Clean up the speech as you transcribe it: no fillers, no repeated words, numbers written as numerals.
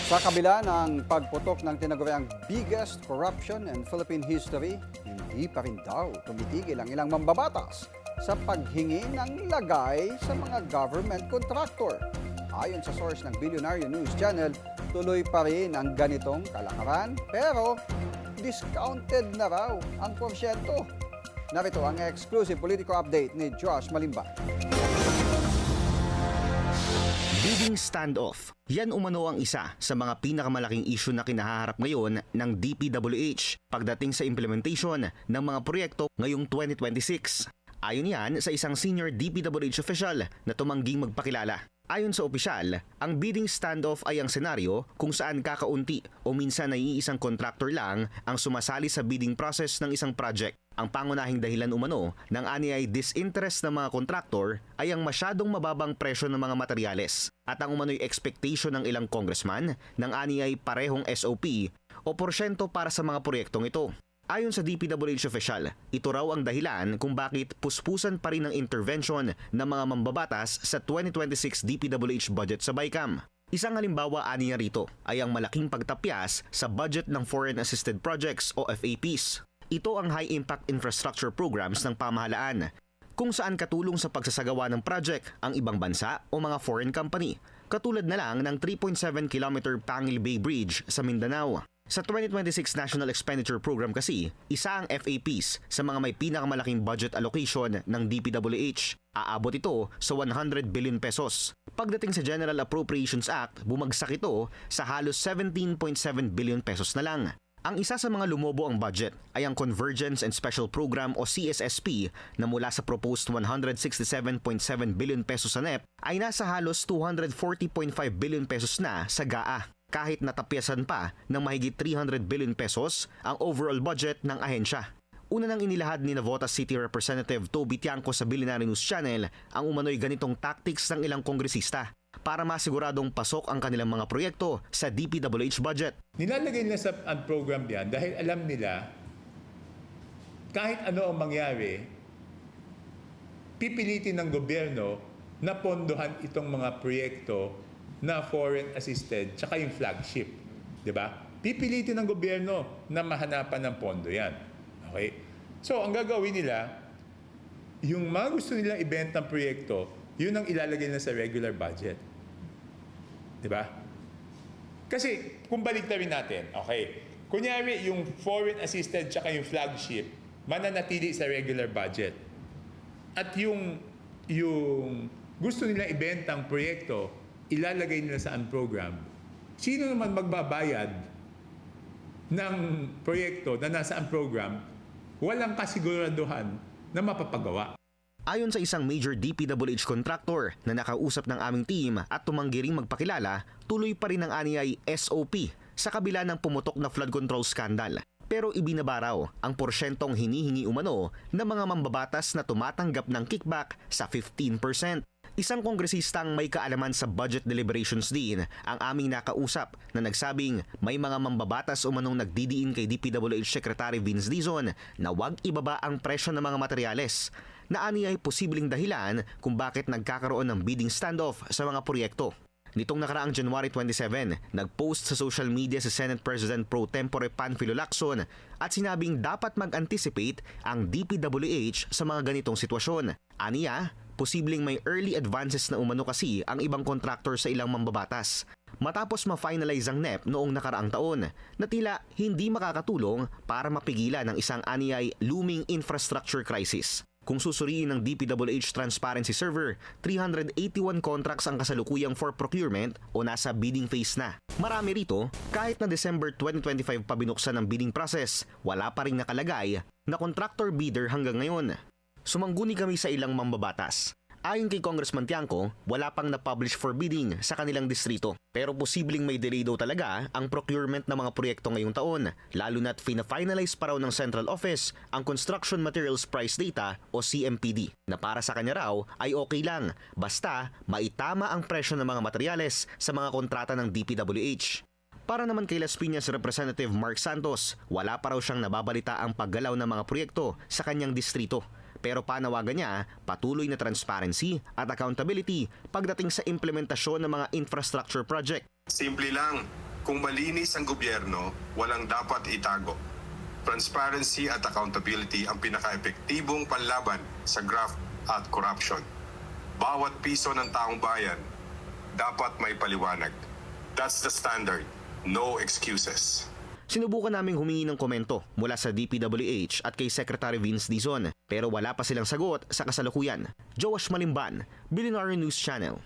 Sa kabila ng pagputok ng tinaguriang biggest corruption in Philippine history, hindi pa rin daw tumitigil ang ilang mambabatas sa paghingi ng lagay sa mga government contractor. Ayon sa source ng Billionaire News Channel, tuloy pa rin ang ganitong kalakaran pero discounted na raw ang porsyento. Narito ang exclusive political update ni Josh Malimbay. Bidding standoff. Yan umano ang isa sa mga pinakamalaking issue na kinaharap ngayon ng DPWH pagdating sa implementation ng mga proyekto ngayong 2026. Ayon yan sa isang senior DPWH official na tumangging magpakilala. Ayon sa opisyal, ang bidding standoff ay ang senaryo kung saan kakaunti o minsan ay isang contractor lang ang sumasali sa bidding process ng isang project. Ang pangunahing dahilan umano ng ani ay disinterest ng mga contractor ay ang masyadong mababang presyo ng mga materyales at ang umano'y expectation ng ilang congressman ng ani ay parehong SOP o porsyento para sa mga proyektong ito. Ayon sa DPWH official, ito raw ang dahilan kung bakit puspusan pa rin ang intervention ng mga mambabatas sa 2026 DPWH budget sa BICAM. Isang halimbawa ani rito ay ang malaking pagtapyas sa budget ng Foreign Assisted Projects o FAPs. Ito ang High Impact Infrastructure Programs ng pamahalaan, kung saan katulong sa pagsasagawa ng project ang ibang bansa o mga foreign company, katulad na lang ng 3.7 km Pangil Bay Bridge sa Mindanao. Sa 2026 National Expenditure Program kasi, isa ang FAPs sa mga may pinakamalaking budget allocation ng DPWH. Aabot ito sa 100 billion pesos. Pagdating sa General Appropriations Act, bumagsak ito sa halos 17.7 billion pesos na lang. Ang isa sa mga lumobo ang budget ay ang Convergence and Special Program o CSSP na mula sa proposed 167.7 billion pesos sa NEP ay nasa halos 240.5 billion pesos na sa GAA. Kahit natapyasan pa ng mahigit 300 billion pesos ang overall budget ng ahensya. Una nang inilahad ni Navotas City Representative Toby Tiangco sa Billionaire News Channel ang umano'y ganitong tactics ng ilang kongresista para masiguradong pasok ang kanilang mga proyekto sa DPWH budget. Nilalagay nila sa program yan dahil alam nila kahit ano ang mangyari, pipilitin ng gobyerno na pondohan itong mga proyekto na foreign assisted tsaka yung flagship. Diba? Pipilitin ng gobyerno na mahanapan ng pondo yan. Okay? So, ang gagawin nila, yung mga gusto nilang ibentang proyekto, yun ang ilalagay na sa regular budget. Diba? Kasi, kung baliktarin natin, okay, kunyari yung foreign assisted tsaka yung flagship, mananatili sa regular budget. At yung gusto nilang ibentang proyekto, ilalagay nila sa program. Sino naman magbabayad ng proyekto na nasa program, walang kasiguraduhan na mapapagawa. Ayon sa isang major DPWH contractor na nakausap ng aming team at tumanggi ring magpakilala, tuloy pa rin ang ani ay SOP sa kabila ng pumutok na flood control scandal. Pero ibinaba raw ang porsyentong hinihingi umano ng mga mambabatas na tumatanggap ng kickback sa 15%. Isang kongresistang may kaalaman sa budget deliberations din ang aming nakausap na nagsabing may mga mambabatas umanong nagdidiin kay DPWH Secretary Vince Dizon na huwag ibaba ang presyo ng mga materyales na ani ay posibleng dahilan kung bakit nagkakaroon ng bidding standoff sa mga proyekto. Nitong nakaraang January 27, nag-post sa social media si Senate President Pro Tempore Panfilo Lacson at sinabing dapat mag-anticipate ang DPWH sa mga ganitong sitwasyon. Aniya, posibleng may early advances na umano kasi ang ibang contractor sa ilang mambabatas. Matapos ma-finalize ang NEP noong nakaraang taon, na tila hindi makakatulong para mapigilan ang isang aniyay looming infrastructure crisis. Kung susuriin ng DPWH Transparency Server, 381 contracts ang kasalukuyang for procurement o nasa bidding phase na. Marami rito, kahit na December 2025 pa binuksan ang bidding process, wala pa rin nakalagay na contractor bidder hanggang ngayon. Sumangguni kami sa ilang mambabatas. Ayon kay Congressman Tiangco, wala pang na-publish for bidding sa kanilang distrito. Pero posibleng may delay daw talaga ang procurement ng mga proyekto ngayong taon, lalo na't fina-finalize pa raw ng Central Office ang Construction Materials Price Data o CMPD, na para sa kanya raw ay okay lang, basta maitama ang presyo ng mga materyales sa mga kontrata ng DPWH. Para naman kay Las Piñas Representative Mark Santos, wala pa raw siyang nababalita ang paggalaw ng mga proyekto sa kanyang distrito. Pero panawagan niya patuloy na transparency at accountability pagdating sa implementasyon ng mga infrastructure project. Simple lang, Kung malinis ang gobyerno, walang dapat itago. Transparency at accountability ang pinaka-epektibong panlaban sa graft at corruption. Bawat piso ng taong bayan dapat may paliwanag. That's the standard. No excuses. Sinubukan naming humingi ng komento mula sa DPWH at kay Secretary Vince Dizon pero wala pa silang sagot sa kasalukuyan. Joash Malimban, Billionaire News Channel.